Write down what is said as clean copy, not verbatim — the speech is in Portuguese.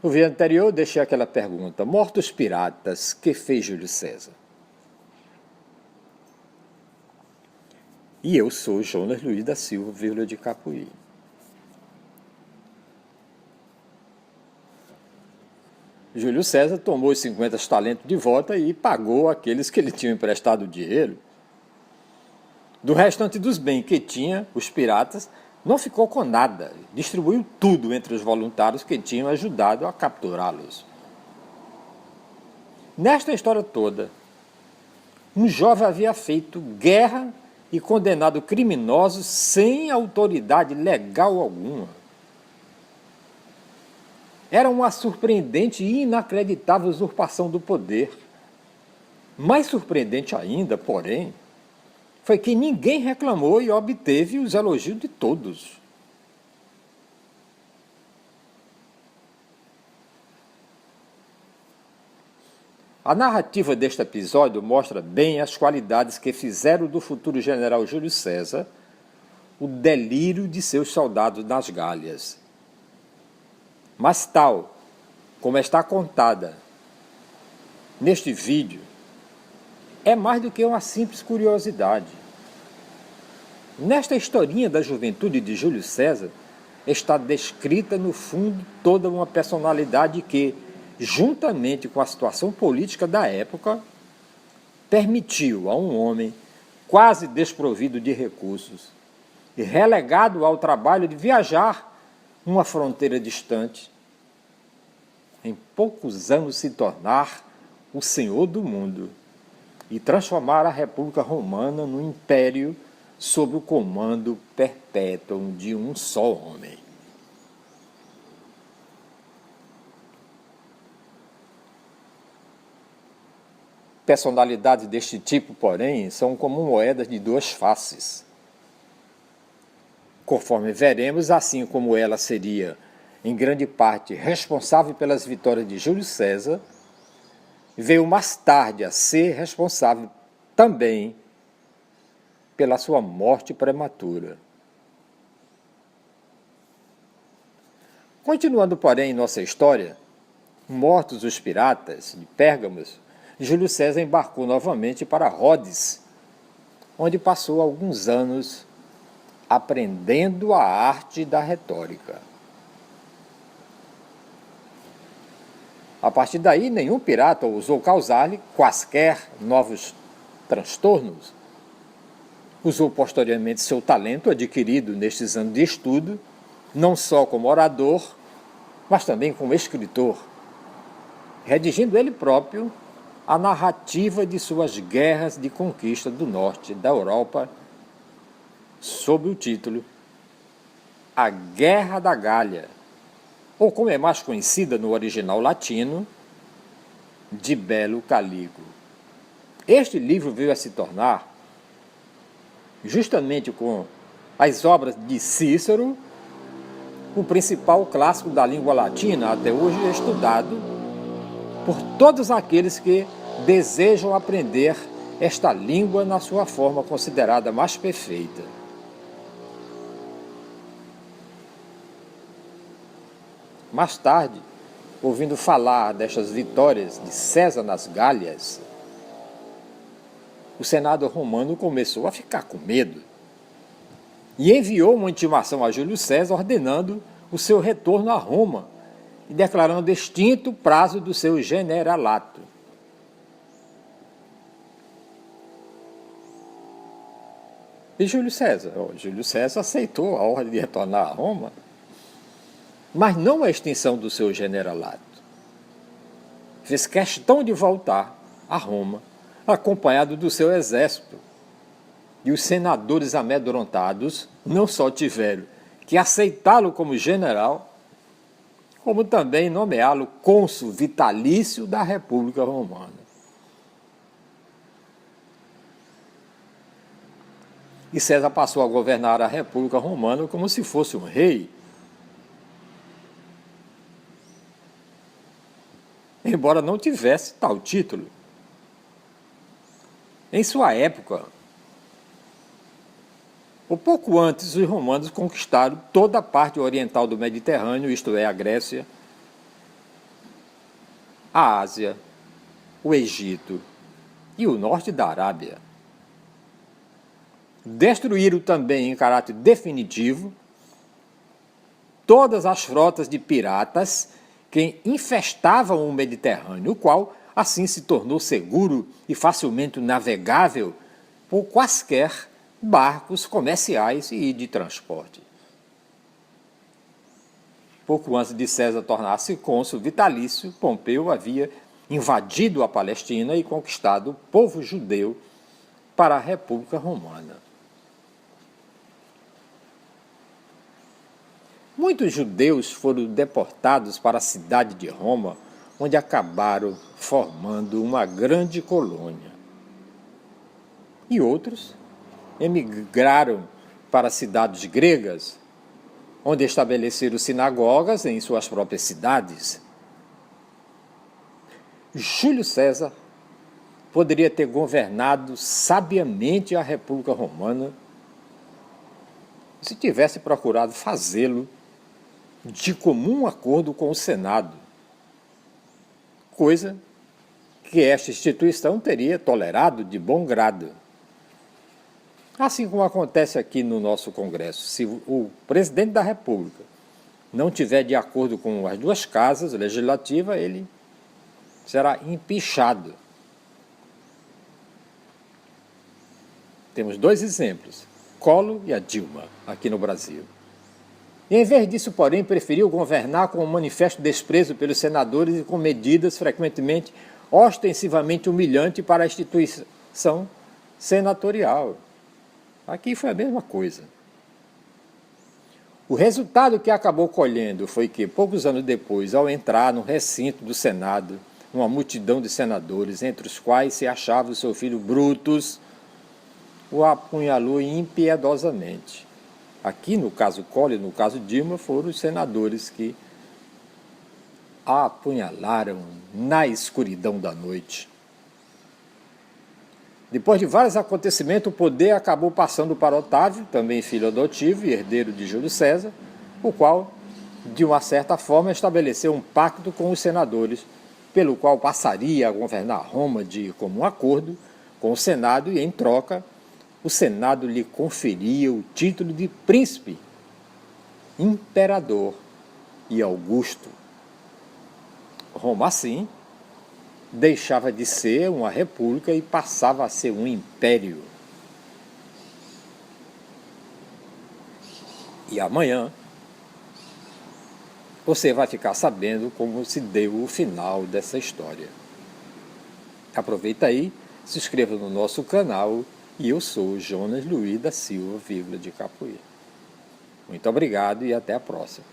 No vídeo anterior, eu deixei aquela pergunta: mortos piratas, que fez Júlio César? E eu sou Jonas Luiz da Silva, vírgula de Capuí. Júlio César tomou os 50 talentos de volta e pagou aqueles que lhe tinham emprestado o dinheiro. Do restante dos bens que tinha, os piratas, não ficou com nada, distribuiu tudo entre os voluntários que tinham ajudado a capturá-los. Nesta história toda, um jovem havia feito guerra e condenado criminosos sem autoridade legal alguma. Era uma surpreendente e inacreditável usurpação do poder. Mais surpreendente ainda, porém, foi que ninguém reclamou e obteve os elogios de todos. A narrativa deste episódio mostra bem as qualidades que fizeram do futuro general Júlio César o delírio de seus soldados nas Gálias. Mas tal como está contada neste vídeo, é mais do que uma simples curiosidade. Nesta historinha da juventude de Júlio César, está descrita no fundo toda uma personalidade que, juntamente com a situação política da época, permitiu a um homem quase desprovido de recursos e relegado ao trabalho de viajar uma fronteira distante, em poucos anos se tornar o senhor do mundo e transformar a República Romana num império sob o comando perpétuo de um só homem. Personalidades deste tipo, porém, são como moedas de duas faces. Conforme veremos, assim como ela seria, em grande parte, responsável pelas vitórias de Júlio César, veio mais tarde a ser responsável também pela sua morte prematura. Continuando, porém, nossa história, mortos os piratas de Pérgamo, Júlio César embarcou novamente para Rhodes, onde passou alguns anos aprendendo a arte da retórica. A partir daí, nenhum pirata ousou causar-lhe quaisquer novos transtornos. Usou posteriormente seu talento adquirido nestes anos de estudo, não só como orador, mas também como escritor, redigindo ele próprio a narrativa de suas guerras de conquista do norte da Europa, sob o título A Guerra da Gália, ou como é mais conhecida no original latino, de Belo Calígula. Este livro veio a se tornar, justamente com as obras de Cícero, o principal clássico da língua latina, até hoje estudado por todos aqueles que desejam aprender esta língua na sua forma considerada mais perfeita. Mais tarde, ouvindo falar destas vitórias de César nas Gálias, o Senado romano começou a ficar com medo e enviou uma intimação a Júlio César ordenando o seu retorno a Roma e declarando extinto o prazo do seu generalato. E Júlio César aceitou a ordem de retornar a Roma, mas não a extinção do seu generalato. Fez questão de voltar a Roma, acompanhado do seu exército. E os senadores amedrontados não só tiveram que aceitá-lo como general, como também nomeá-lo cônsul vitalício da República Romana. E César passou a governar a República Romana como se fosse um rei, embora não tivesse tal título. Em sua época, um pouco antes, os romanos conquistaram toda a parte oriental do Mediterrâneo, isto é, a Grécia, a Ásia, o Egito e o norte da Arábia. Destruíram também, em caráter definitivo, todas as frotas de piratas que infestavam o Mediterrâneo, o qual assim se tornou seguro e facilmente navegável por quaisquer barcos comerciais e de transporte. Pouco antes de César tornar-se cônsul vitalício, Pompeu havia invadido a Palestina e conquistado o povo judeu para a República Romana. Muitos judeus foram deportados para a cidade de Roma, onde acabaram formando uma grande colônia. E outros emigraram para cidades gregas, onde estabeleceram sinagogas em suas próprias cidades. Júlio César poderia ter governado sabiamente a República Romana se tivesse procurado fazê-lo de comum acordo com o Senado, coisa que esta instituição teria tolerado de bom grado. Assim como acontece aqui no nosso Congresso, se o presidente da República não tiver de acordo com as duas casas legislativas, ele será empichado. Temos dois exemplos, Collor e a Dilma, aqui no Brasil. E, em vez disso, porém, preferiu governar com um manifesto desprezo pelos senadores e com medidas frequentemente ostensivamente humilhantes para a instituição senatorial. Aqui foi a mesma coisa. O resultado que acabou colhendo foi que, poucos anos depois, ao entrar no recinto do Senado, uma multidão de senadores, entre os quais se achava o seu filho Brutus, o apunhalou impiedosamente. Aqui, no caso Collor e no caso Dilma, foram os senadores que a apunhalaram na escuridão da noite. Depois de vários acontecimentos, o poder acabou passando para Otávio, também filho adotivo e herdeiro de Júlio César, o qual, de uma certa forma, estabeleceu um pacto com os senadores, pelo qual passaria a governar Roma de comum acordo com o Senado e, em troca, o Senado lhe conferia o título de príncipe, imperador e Augusto. Roma, assim, deixava de ser uma república e passava a ser um império. E amanhã você vai ficar sabendo como se deu o final dessa história. Aproveita aí, se inscreva no nosso canal e eu sou Jonas Luiz da Silva, de Capoeira. Muito obrigado e até a próxima.